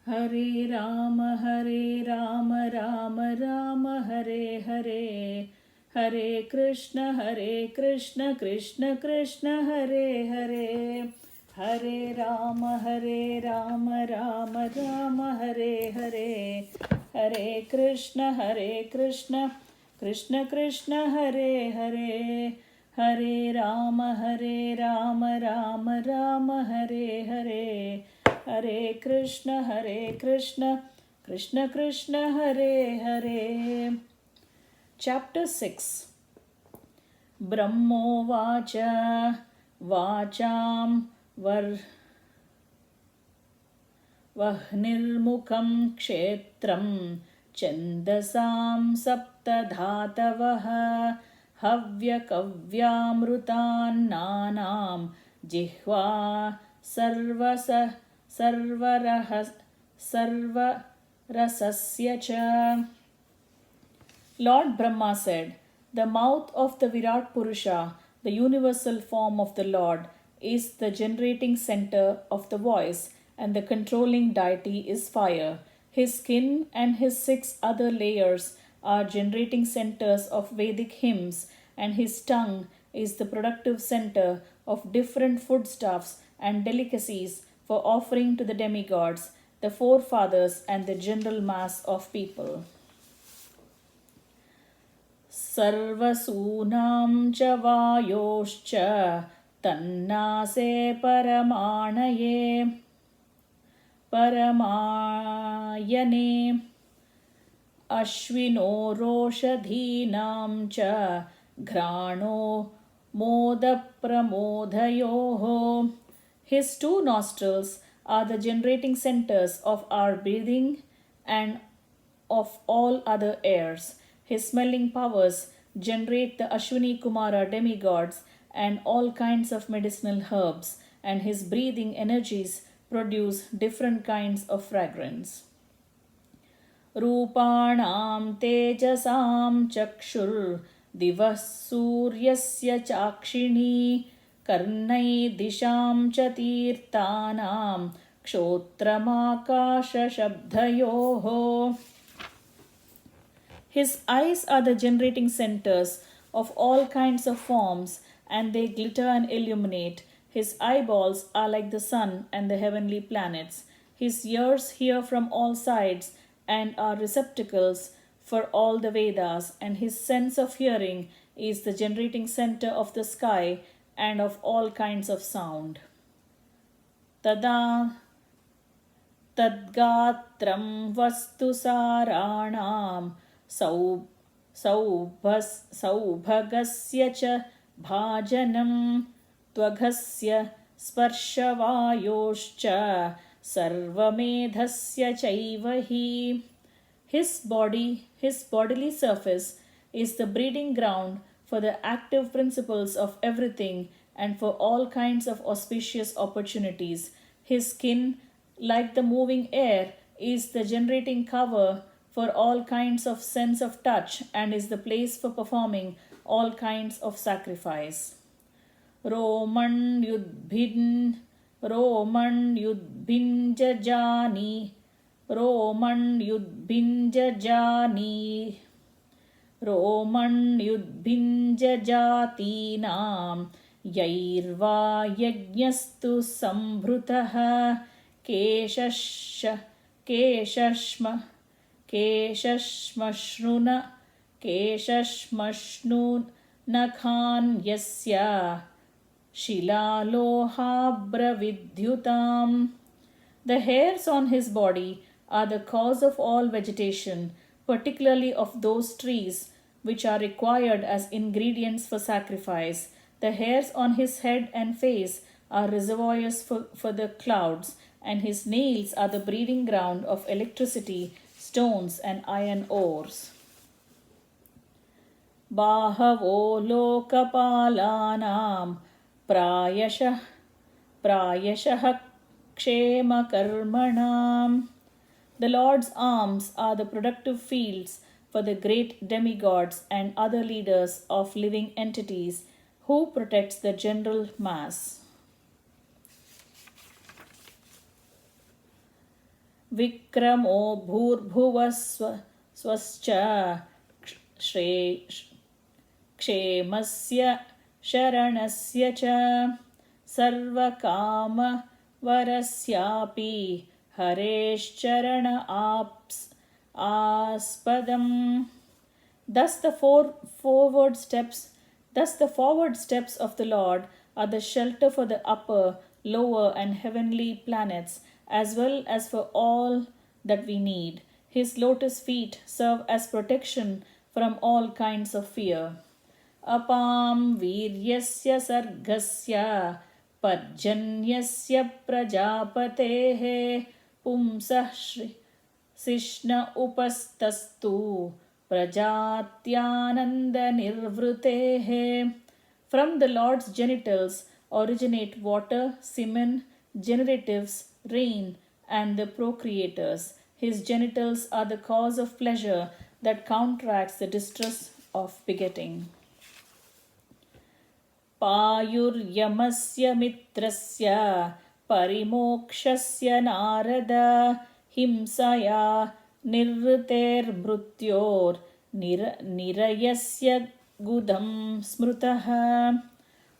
Hare Rama, Rama Rama, Hare Hare. Hare Krishna, Krishna Krishna, Hare Hare. Hare Rama, Rama Rama, Hare Hare. Hare Krishna, Krishna Krishna, Hare Hare. Hare Rama, Rama Rama, Hare Hare. Hare Krishna, Krishna Krishna, Hare Hare. Chapter 6. Brahmovacha Vacham Vahnirmukham Kshetram Chandasam Saptadhatavah Havyakavyamrutan Nanam Jihva Sarvarasasya cha. Lord Brahma said, "The mouth of the Virat Purusha, the universal form of the Lord, is the generating center of the voice, and the controlling deity is fire. His skin and his 6 other layers are generating centers of Vedic hymns, and his tongue is the productive center of different foodstuffs and delicacies for offering to the demigods, the forefathers, and the general mass of people." Sarvasunam cha vayoscha tannase paramayane ashvino roshadhinam cha ghrano modapramodayoho. His 2 nostrils are the generating centers of our breathing and of all other airs. His smelling powers generate the Ashwini Kumara demigods and all kinds of medicinal herbs, and his breathing energies produce different kinds of fragrance. Rupanam tejasam chakshur divas suryasya chakshini karnai disham cha tirtanam kshotramakasha shabdayoho. His eyes are the generating centers of all kinds of forms, and they glitter and illuminate. His eyeballs are like the sun and the heavenly planets. His ears hear from all sides and are receptacles for all the Vedas, and his sense of hearing is the generating center of the sky and of all kinds of sound. Tada Tadgatram vastu saranam Saubhagasya cha bhajanam Tvaghasya sparshavayoshcha sarvamedhasya chaivahi. His bodily surface is the breeding ground for the active principles of everything and for all kinds of auspicious opportunities. His skin, like the moving air, is the generating cover for all kinds of sense of touch and is the place for performing all kinds of sacrifice. Roman yudbhin jajani Roman yudbhin jajatinam yairva yajnastu sambhrutah Keshashmashnun nakhan yasya shilalohabra vidyutam. The hairs on his body are the cause of all vegetation, particularly of those trees which are required as ingredients for sacrifice. The hairs on his head and face are reservoirs for the clouds, and his nails are the breeding ground of electricity, stones, and iron ores. Bahavo lokapalanam prayashah kshema karmanam. The Lord's arms are the productive fields for the great demigods and other leaders of living entities who protects the general mass. विक्रमो भूर्भुवः स्वश्च क्षेमस्य शरणस्य च सर्वकामवरस्यापि हरेश्चरण आस्पदम्. Thus the forward steps of the Lord are the shelter for the upper, lower, and heavenly planets, as well as for all that we need. His lotus feet serve as protection from all kinds of fear. Apam viryasya sargasya parjanyasya prajapatehe pumsah sishna upastastu prajatyananda nirvrutehe. From the Lord's genitals originate water, semen, generatives, rain, and the procreators. His genitals are the cause of pleasure that counteracts the distress of begetting. Payuryamasya mitrasya parimokshasya narada himsaya nirriter mrutyor nirayasya gudam smrutaha.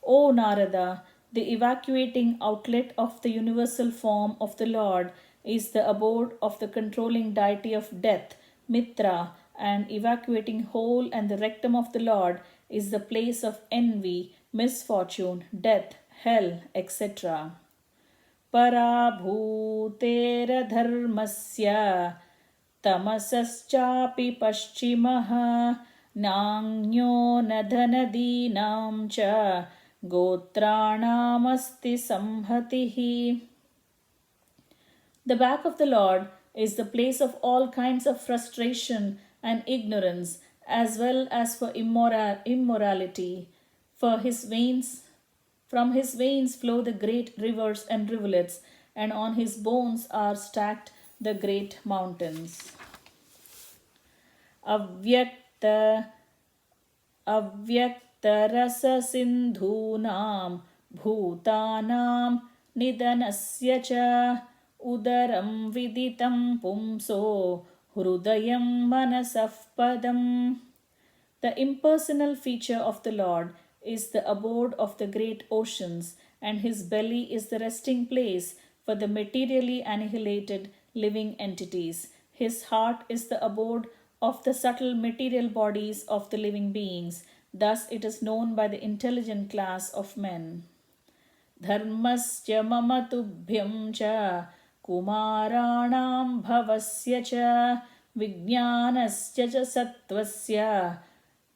O Narada, the evacuating outlet of the universal form of the Lord is the abode of the controlling deity of death, Mitra, and evacuating hole and the rectum of the Lord is the place of envy, misfortune, death, hell, etc. Parabhutera dharmasya tamasaschapi paschimaha nangyo nadhanadinam cha gotranamasti samhatihi. The back of the Lord is the place of all kinds of frustration and ignorance, as well as for immorality. From his veins flow the great rivers and rivulets, and on his bones are stacked the great mountains. Avyakta rasa sindhunam bhutanam nidanasya cha udaram viditam pumso hrudayam manasaf padam. The impersonal feature of the Lord is the abode of the great oceans, and his belly is the resting place for the materially annihilated living entities. His heart is the abode of the subtle material bodies of the living beings. Thus it is known by the intelligent class of men. Dharmasya mama tubhyam cha kumaranam bhavasya cha vijnanasya cha sattvasya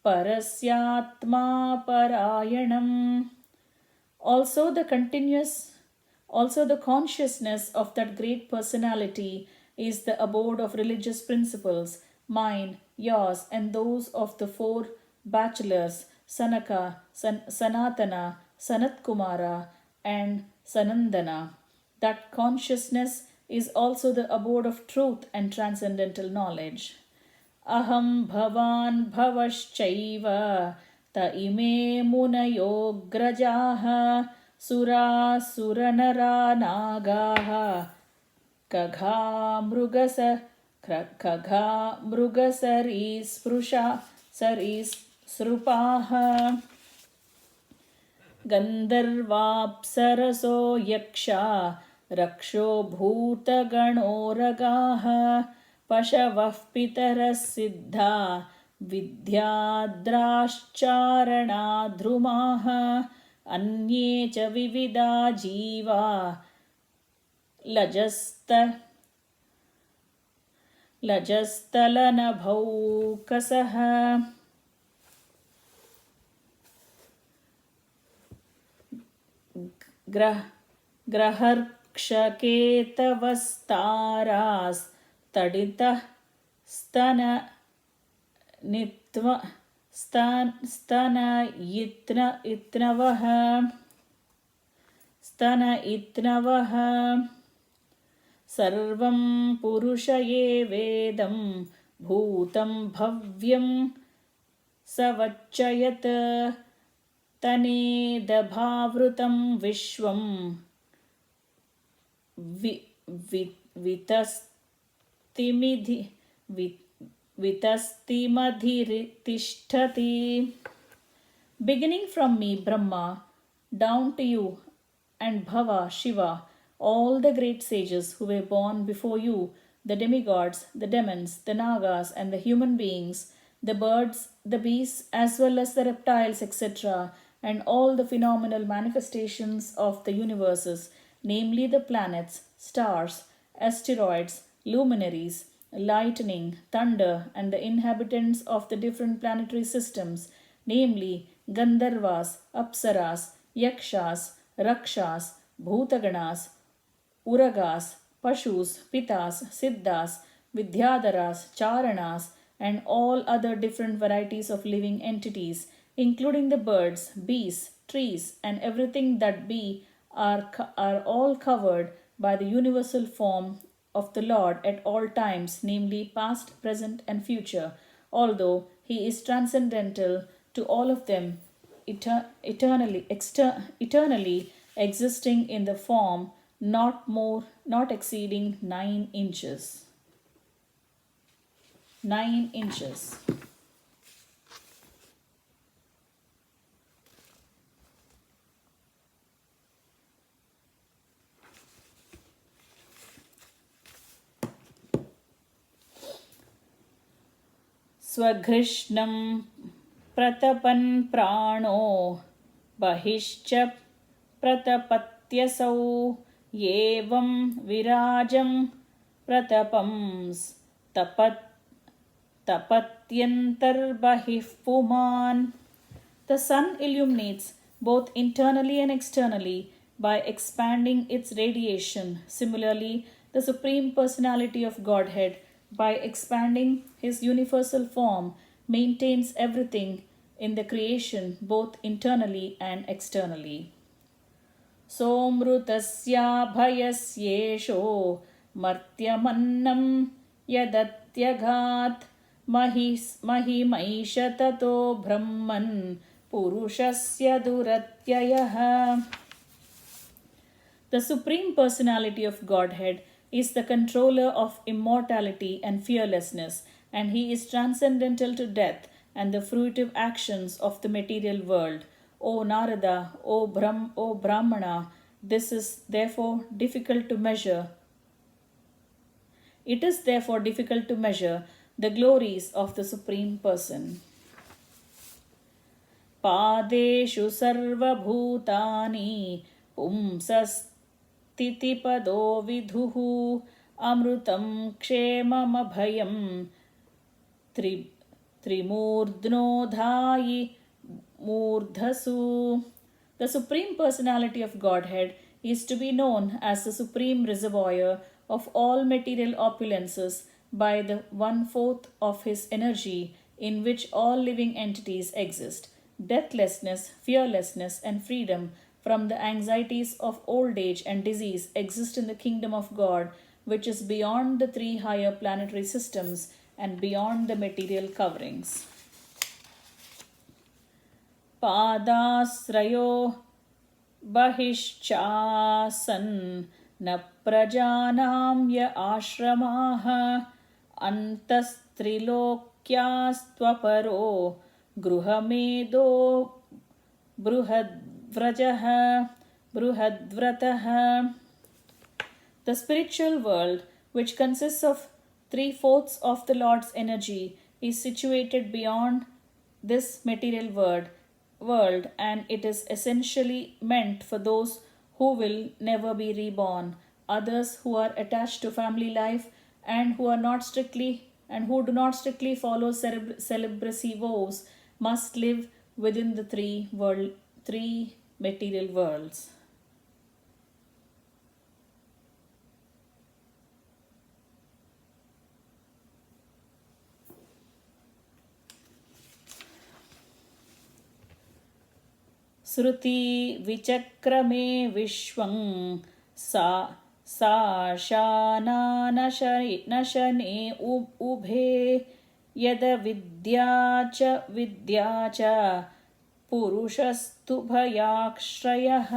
parasyatma parayanam. Also the consciousness of that great personality is the abode of religious principles, mine, yours, and those of the four bachelors, Sanaka, Sanatana, Sanatkumara, and Sanandana. That consciousness is also the abode of truth and transcendental knowledge. Aham bhavan bhavaschaiva ta ime munayo grajaha sura suranara nagaha kagha mrugasaris prusha saris srupaha gandharvapsaraso yaksha raksho bhutagano ragaha pashavah pitaras siddha vidyadrascharana dhrumaha anye cha vivida jiva lajasthalanabhaukasaha. Graharkshaketavastaras taditah stana itnavaha sarvam purusha ye vedam bhutam bhavyam savachayat tanedabhavrutam vishvam vitastimidhi Beginning from me, Brahma, down to you and Bhava, Shiva, all the great sages who were born before you, the demigods, the demons, the nagas, and the human beings, the birds, the beasts, as well as the reptiles, etc., and all the phenomenal manifestations of the universes, namely the planets, stars, asteroids, luminaries, lightning, thunder, and the inhabitants of the different planetary systems, namely Gandharvas, Apsaras, Yakshas, Rakshas, Bhutaganas, Uragas, Pashus, Pitas, Siddhas, Vidyadharas, Charanas, and all other different varieties of living entities, including the birds, beasts, trees, and everything that be, are all covered by the universal form of the Lord at all times, namely past, present, and future, although He is transcendental to all of them, eternally existing in the form not exceeding 9 inches. 9 inches. Swagrishnam pratapan prano बहिश्च प्रतपत्यसौ एवं विराजं tapatyantarbahiv puman. The sun illuminates both internally and externally by expanding its radiation. Similarly, the Supreme Personality of Godhead, by expanding His universal form, maintains everything in the creation both internally and externally. Somrutasya bhayasyesho martyamannam yadatyagat mahimaisha tato brahman purushasya duratyayah. The Supreme Personality of Godhead is the controller of immortality and fearlessness, and He is transcendental to death and the fruitive actions of the material world. O Narada, O Brahmana, this is therefore difficult to measure. It is therefore difficult to measure the glories of the Supreme Person. Padeshu sarva bhutani pumsastitipado vidhuhu amrutam kshemam abhayam Trimurdnodhayi Murdhasu. The Supreme Personality of Godhead is to be known as the supreme reservoir of all material opulences by the 1/4 of His energy in which all living entities exist. Deathlessness, fearlessness, and freedom from the anxieties of old age and disease exist in the kingdom of God, which is beyond the 3 higher planetary systems and beyond the material coverings. Padasrayo bahishchasan na prajanamya ashramaha antastrilokyastvaparo gruhamedo bruhadvrataha. The spiritual world, which consists of 3/4 of the Lord's energy, is situated beyond this material world, and it is essentially meant for those who will never be reborn. Others who are attached to family life and who do not strictly follow celibacy vows must live within the three material worlds. Sruti vichakrame vishwang sashana nashane ubhe yada vidyacha purushastu bhayakshrayah.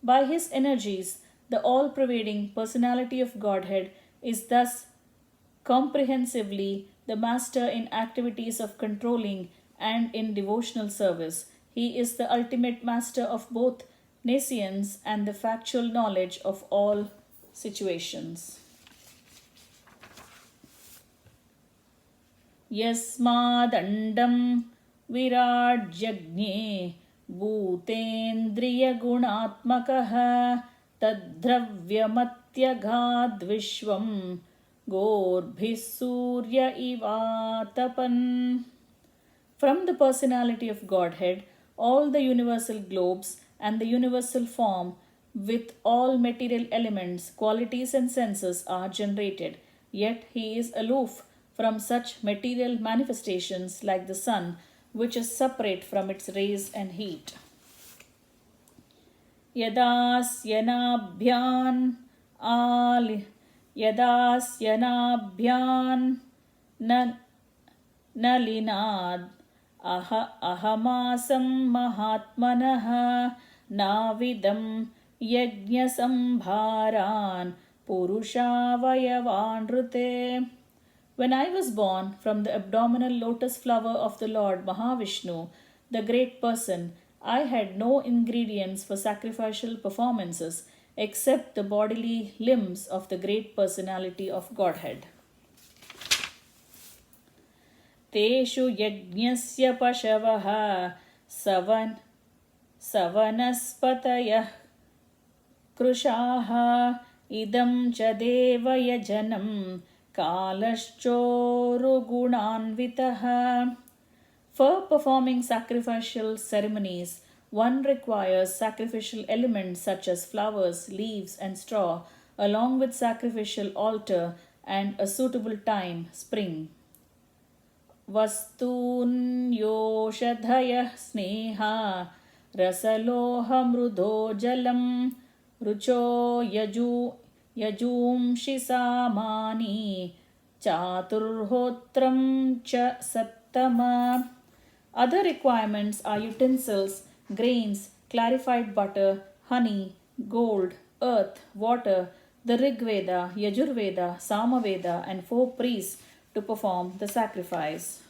By His energies, the all-pervading personality of Godhead is thus comprehensively the master in activities of controlling and in devotional service. He is the ultimate master of both nescience and the factual knowledge of all situations. यस्मादण्डं विराड्यज्ञे भूतेन्द्रियगुणात्मकः तद्द्रव्यमत्यगाद्विश्वं गोर्भिः Surya इवातपन्. From the personality of Godhead, all the universal globes and the universal form with all material elements, qualities and senses are generated. Yet he is aloof from such material manifestations like the sun, which is separate from its rays and heat. Yadasyanaabhyan nalinad ahamasam mahatmanah navidam yajnasambharan purushavayavanrute. When I was born from the abdominal lotus flower of the Lord Mahavishnu, the great person, I had no ingredients for sacrificial performances except the bodily limbs of the great personality of Godhead. Teshu yajnasya pashavah savanaspatayah krushaha idam cha devayajanam kalaschorugunanvitaha. For performing sacrificial ceremonies, one requires sacrificial elements such as flowers, leaves, and straw, along with sacrificial altar and a suitable time, spring. Vastun yoshadhayah sneha rasaloha mrudo jalam rucho yajumshi samani chaturhotram cha sattama. Other requirements are utensils, grains, clarified butter, honey, gold, earth, water, the Rig Veda, Yajurveda, Samaveda, and 4 priests to perform the sacrifice.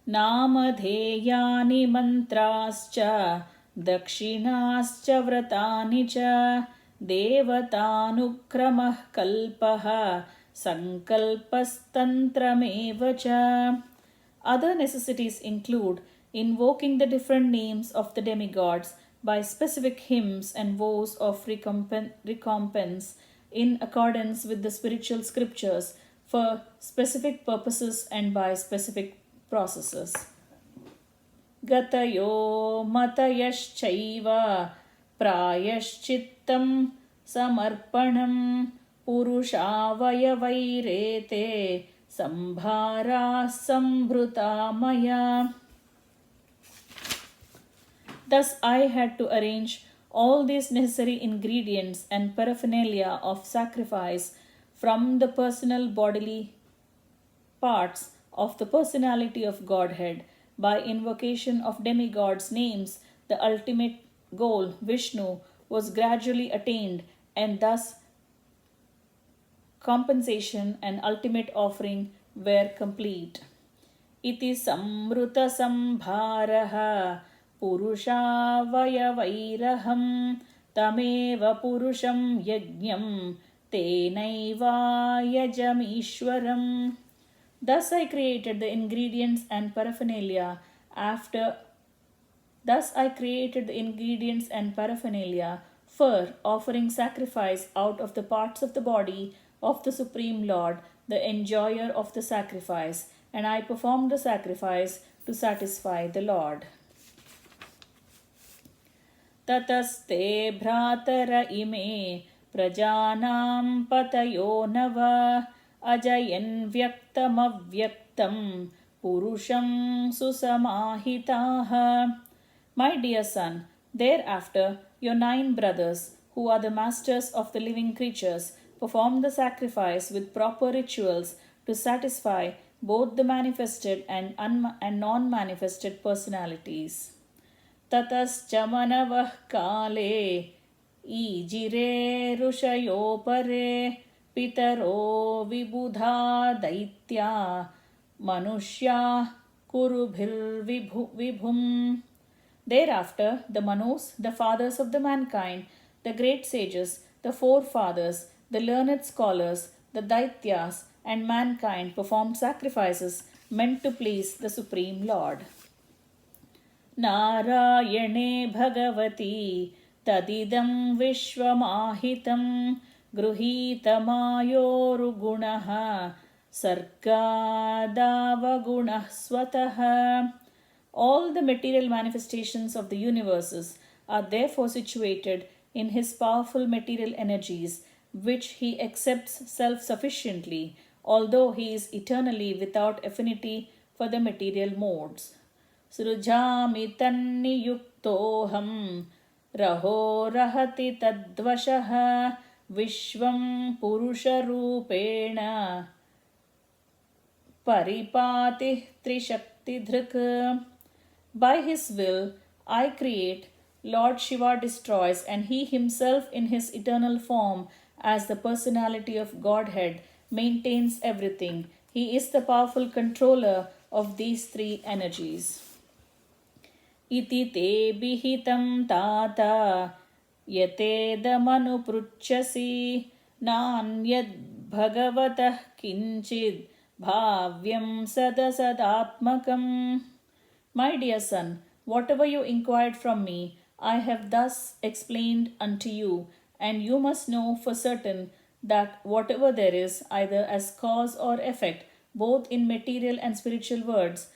Namadheyani mantrascha dakshinascha vratani cha devatanukramah kalpah sankalpastantrameva cha. Other necessities include invoking the different names of the demigods by specific hymns and vows of recompense in accordance with the spiritual scriptures for specific purposes and by specific processes. Gatayo matayaschaiva prayaschittam samarpanam purushavayavairete sambhara sambrutamaya. Thus I had to arrange all these necessary ingredients and paraphernalia of sacrifice from the personal bodily parts of the personality of Godhead. By invocation of demigods' names, the ultimate goal, Vishnu, was gradually attained, and thus compensation and ultimate offering were complete. Iti samruta sambharaha purushavayavairaham tameva purusham yajnam tenaiva yajamishwaram. Thus I created the ingredients and paraphernalia for offering sacrifice out of the parts of the body of the Supreme Lord, the enjoyer of the sacrifice, and I performed the sacrifice to satisfy the Lord. Tataste bhratara ime prajanam patayo nava ajayan vyaktam avyaktam purusham susamahitaha. My dear son, thereafter your 9 brothers, who are the masters of the living creatures, perform the sacrifice with proper rituals to satisfy both the manifested and non-manifested personalities. Tatascha manavah kale ईजिरे ऋषयो परे पितरो विबुधा दैत्या मनुष्या कुरुभिर्विभुम्. Thereafter, the Manus, the fathers of the mankind, the great sages, the forefathers, the learned scholars, the Daityas, and mankind performed sacrifices meant to please the Supreme Lord. नारायणे भगवती तदिदं विश्वमाहितं गृहीतमायोरुगुणः सर्गादावगुणः स्वतः. All the material manifestations of the universes are therefore situated in his powerful material energies, which he accepts self-sufficiently, although he is eternally without affinity for the material modes. सृजामि तन्नियुक्तोऽहं रहो रहति तद्वशः विश्वं पुरुषरूपेण परिपाति त्रिशक्तिधृक्. By his will I create, Lord Shiva destroys, and he himself in his eternal form as the personality of Godhead maintains everything. He is the powerful controller of these three energies. इति ते विहितं तात यतेदमनुपृच्छसि नान्यद्भगवतः किञ्चिद् भाव्यं सदसदात्मकम्. My dear son, whatever you inquired from me, I have thus explained unto you, and you must know for certain that whatever there is, either as cause or effect, both in material and spiritual worlds,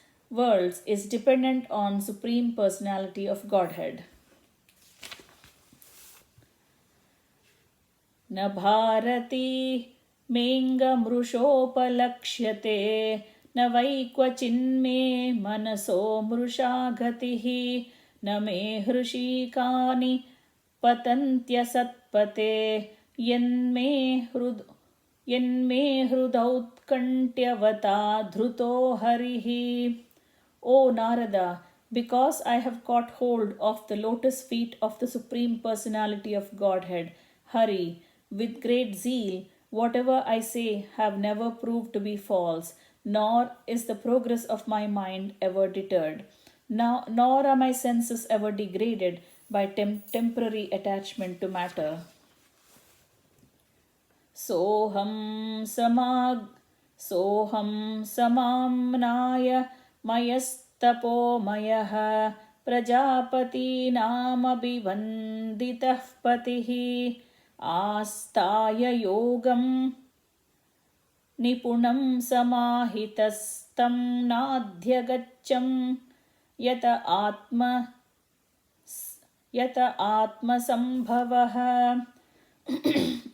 is dependent on Supreme Personality of Godhead. न भारती मेऽङ्गमृषोपलक्ष्यते न वै क्वचिन्मे मनसो मृषा गतिः न मे हृषीकानि पतन्त्यसत्पते यन्मे हृदौत्कण्ठ्यवता धृतो हरिः. O Narada, because I have caught hold of the lotus feet of the Supreme Personality of Godhead, Hari, with great zeal, whatever I say have never proved to be false, nor is the progress of my mind ever deterred, nor are my senses ever degraded by temporary attachment to matter. Soham samamnaya मयस्तपोमयः प्रजापतीनामभिवन्दितः पतिः आस्ताय योगं निपुणं समाहितस्तं नाध्यगच्छं यत आत्मसंभवः.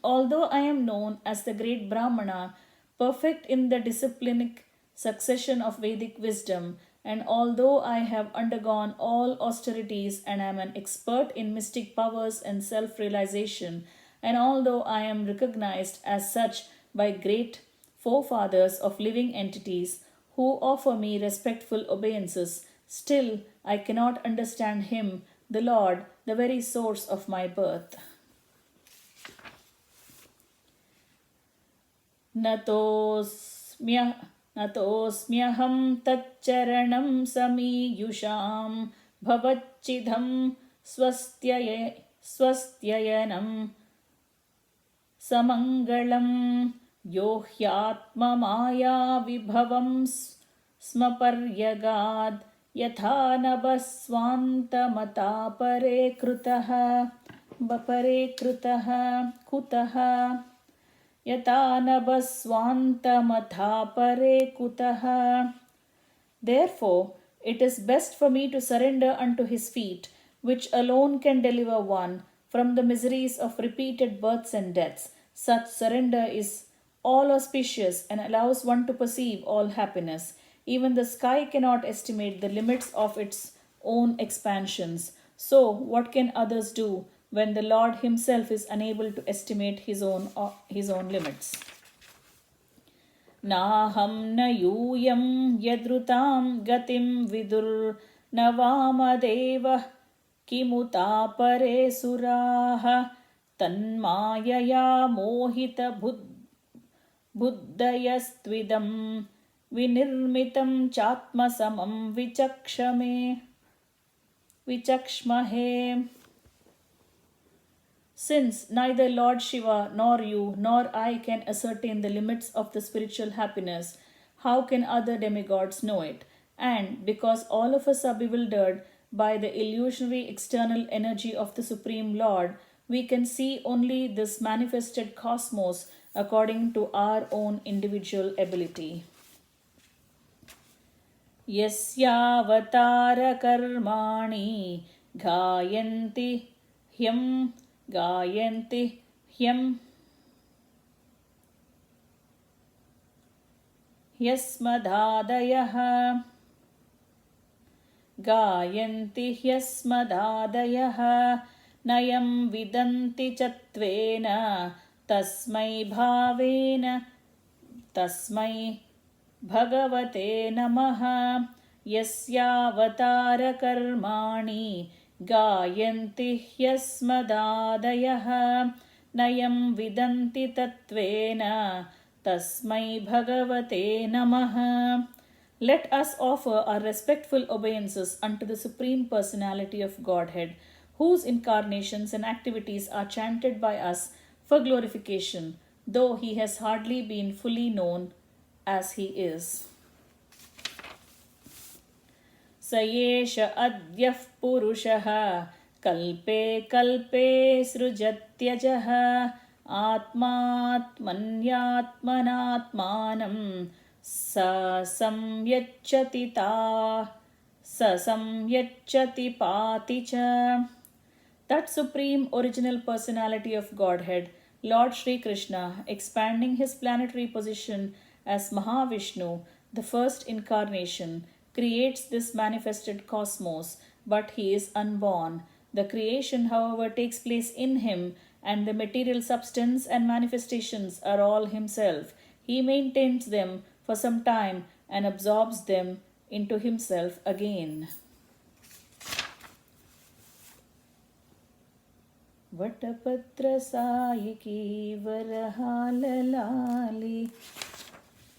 Although I am known as the great Brahmana, perfect in the disciplinic succession of Vedic wisdom, and although I have undergone all austerities and am an expert in mystic powers and self-realization, and although I am recognized as such by great forefathers of living entities who offer me respectful obeisances, still I cannot understand him, the Lord, the very source of my birth. नतोऽस्म्यहं तच्चरणं समीयुषां भवच्चिदं स्वस्त्ययनं समङ्गलं यो ह्यात्ममायाविभवं स्मपर्यगाद् यथा नभस्वान्तमता परे कृतः कुतः यथा नभस्वान्तमथा परे कुतः. Therefore, it is best for me to surrender unto his feet, which alone can deliver one from the miseries of repeated births and deaths. Such surrender is all auspicious and allows one to perceive all happiness. Even the sky cannot estimate the limits of its own expansions. So, what can others do when the Lord himself is unable to estimate his own limits? Naham na yuyam yadrutam gatim vidur na vamadeva kimuta pare suraha तन्मायया बुद्धयस्त्विदं विनिर्मितं चात्मसमं विचक्ष्महे. Since neither Lord Shiva nor you nor I can ascertain the limits of the spiritual happiness, how can other demigods know it? And because all of us are bewildered by the illusionary external energy of the Supreme Lord, we can see only this manifested cosmos according to our own individual ability. Yasyavatara-karmani गायन्ति ह्यस्मदादयः नयं विदन्ति च त्वेन तस्मै भगवते नमः. यस्यावतारकर्माणि गायन्ति ह्यस्मदादयः नयं विदन्ति तत्त्वेन तस्मै भगवते नमः. Let us offer our respectful obeisances unto the Supreme Personality of Godhead, whose incarnations and activities are chanted by us for glorification, though he has hardly been fully known as he is. स एष अद्यः पुरुषः कल्पे कल्पे सृजत्यजः आत्मात्मन्यात्मनात्मानं संयच्छति पाति च. That Supreme Original Personality of Godhead, Lord Sri Krishna, expanding his planetary position as Mahavishnu, the first incarnation, creates this manifested cosmos, but he is unborn. The creation, however, takes place in him, and the material substance and manifestations are all himself. He maintains them for some time and absorbs them into himself again. Vatapatrasayiki Varahalalali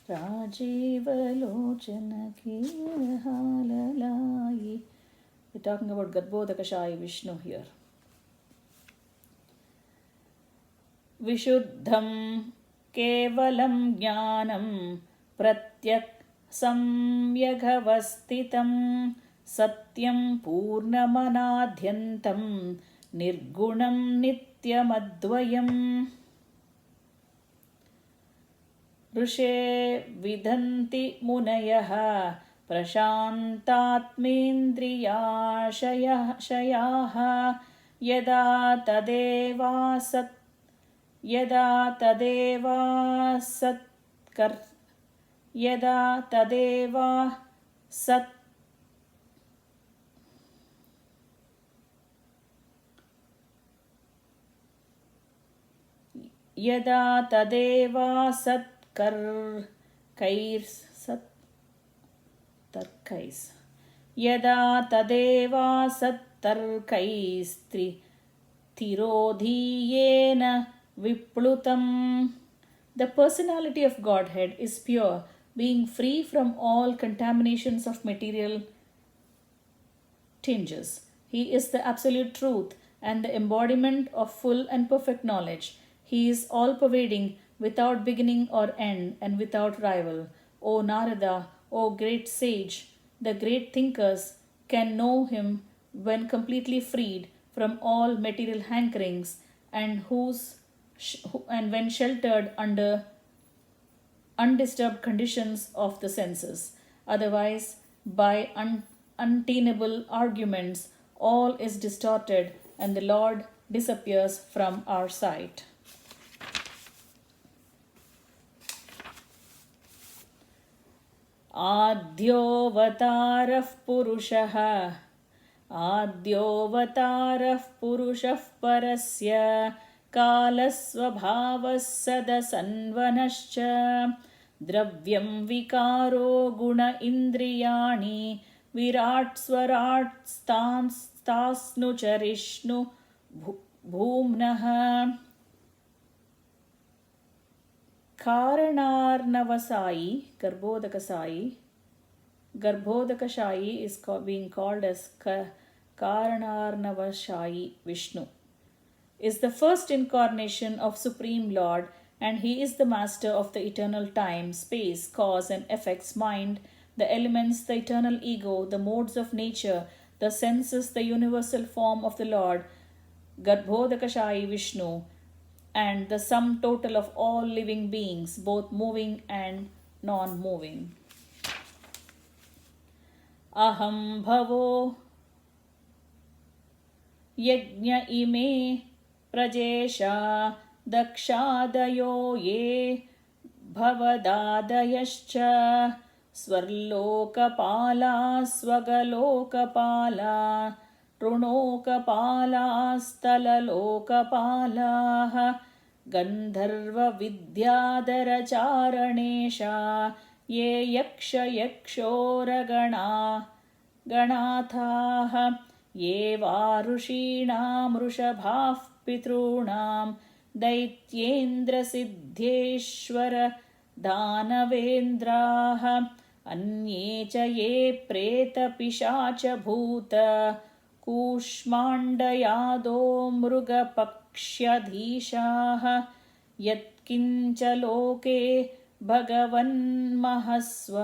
Rajivalocanaki Varahalalai. We're talking about Garbhodakashayi Vishnu here. Vishuddham Kevalam Jnanam Pratyak Samyagavastitam Satyam Purnamanadhyantam Nirgunam Nityamadvayam. Rushe Vidhanti Munayaha Prashantatmendriyashayaha Yada Tadeva Sat Yada Tadeva sattarkaistri thirodhiyena viplutam. The personality of Godhead is pure, being free from all contaminations of material tinges. He is the absolute truth and the embodiment of full and perfect knowledge. He is all-pervading, without beginning or end, and without rival. O Narada, O great sage, the great thinkers can know him when completely freed from all material hankerings and when sheltered under undisturbed conditions of the senses. Otherwise, by untenable arguments, all is distorted and the Lord disappears from our sight. Adyovatarah Purushah Parasya Kalasvabhavas Sadasanvanascha Dravyam Vikaro Guna Indriyani Virat Swarat Stasnu Charishnu Bhumnaha. Karanarnavasai, Garbhodakashayi is being called as Karanarnavashayi Vishnu, is the first incarnation of Supreme Lord, and he is the master of the eternal time, space, cause and effects, mind, the elements, the eternal ego, the modes of nature, the senses, the universal form of the Lord, Garbhodakashayi Vishnu, and the sum total of all living beings, both moving and non-moving. Aham bhavo yajna ime prajesha dakshadayo ye bhavadadayascha swarlokapala swagalokapala ऋणोकपाला स्थललोकपालाः गन्धर्वविद्याधरचारणेशा ये गणाथाः ये वा ऋषीणां वृषभाः पितॄणां दैत्येन्द्रसिद्धेश्वर दानवेन्द्राः अन्ये च ये प्रेतपिशाचभूत कूष्माण्डयादो मृगपक्ष्यधीशाः यत्किञ्च लोके भगवन्महस्व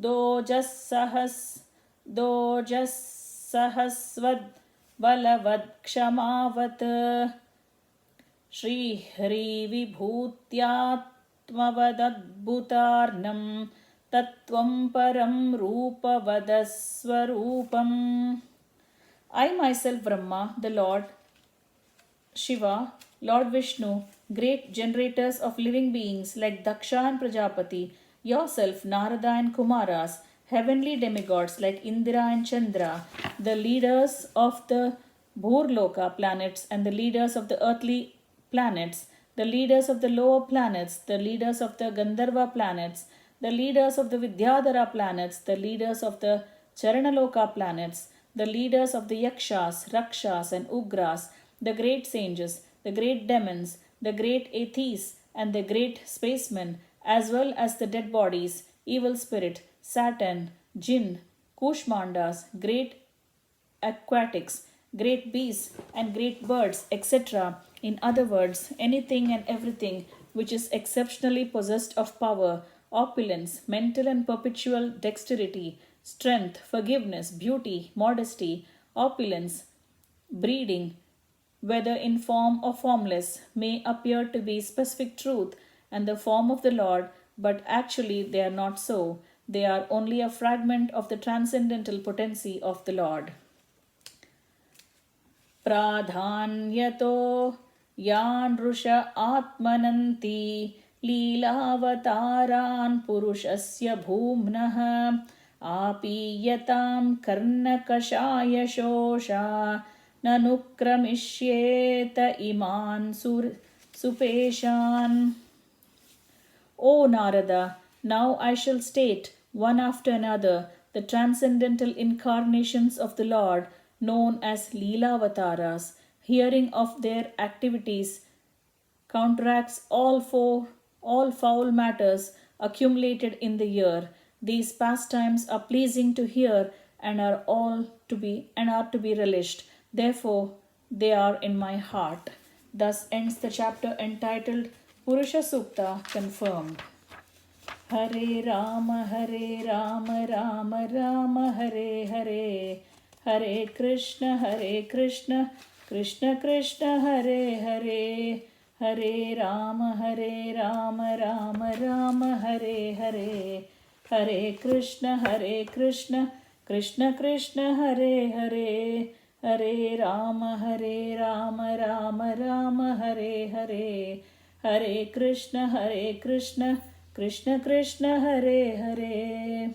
दोजःसहस्वद्बलवत्क्षमावत् श्रीहरिविभूत्यात्मवदद्भुतार्णं तत्त्वं परं रूपवदस्वरूपम्. I myself Brahma, the Lord Shiva, Lord Vishnu, great generators of living beings like Daksha and Prajapati, yourself Narada and Kumaras, heavenly demigods like Indra and Chandra, the leaders of the Bhurloka planets and the leaders of the earthly planets, the leaders of the lower planets, the leaders of the Gandharva planets, the leaders of the Vidyadhara planets, the leaders of the Charanaloka planets, the leaders of the Yakshas, Rakshas and Ugras, the great sages, the great demons, the great atheists and the great spacemen, as well as the dead bodies, evil spirit, Saturn, Jinn, Kushmandas, great aquatics, great beasts and great birds, etc. In other words, anything and everything which is exceptionally possessed of power, opulence, mental and perpetual dexterity, strength, forgiveness, beauty, modesty, opulence, breeding, whether in form or formless, may appear to be specific truth and the form of the Lord, but actually they are not so. They are only a fragment of the transcendental potency of the Lord. Pradhanyato yan rusha atmananti लीलावतारान् पुरुषस्य भूम्नः आपीयतां कर्णकषायशोषा ननुक्रमिष्येत इमान् सुपेशान्. O Narada, now I shall state, one after another, the transcendental incarnations of the Lord, known as Leelavataras. Hearing of their activities counteracts all foul matters accumulated in the year. These pastimes are pleasing to hear and are to be relished. Therefore, they are in my heart. Thus ends the chapter entitled Purusha Sukta confirmed. Hare Rama, Rama Rama, Hare Hare, Hare Krishna, Krishna Krishna, Hare Hare, Hare Rama, Rama Rama, Hare Hare, Hare Krishna, Krishna Krishna, Hare Hare, Hare Rama, Rama Rama, Hare Hare, Hare Krishna, Krishna Krishna, Hare Hare.